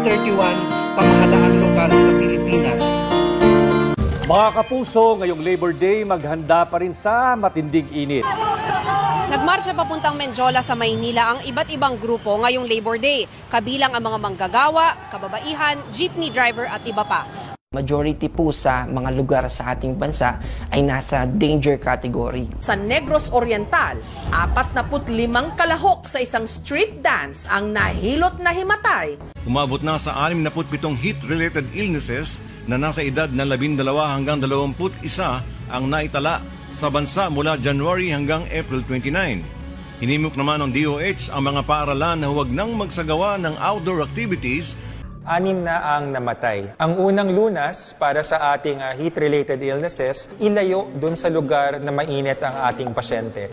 31 pamahalaang lokal sa Pilipinas. Mga kapuso, ngayong Labor Day, maghanda pa rin sa matinding init. Nagmarsya papuntang Menjola sa Maynila ang iba't ibang grupo ngayong Labor Day, kabilang ang mga manggagawa, kababaihan, jeepney driver at iba pa. Majority po sa mga lugar sa ating bansa ay nasa danger category. Sa Negros Oriental, 45 kalahok sa isang street dance ang nahilot na himatay. Umabot na sa 67 heat-related illnesses na nasa edad na 12 hanggang 21 ang naitala sa bansa mula January hanggang April 29. Hinimok naman ng DOH ang mga paaralan na huwag nang magsagawa ng outdoor activities. 6 na ang namatay. Ang unang lunas para sa ating heat-related illnesses, ilayo dun sa lugar na mainit ang ating pasyente.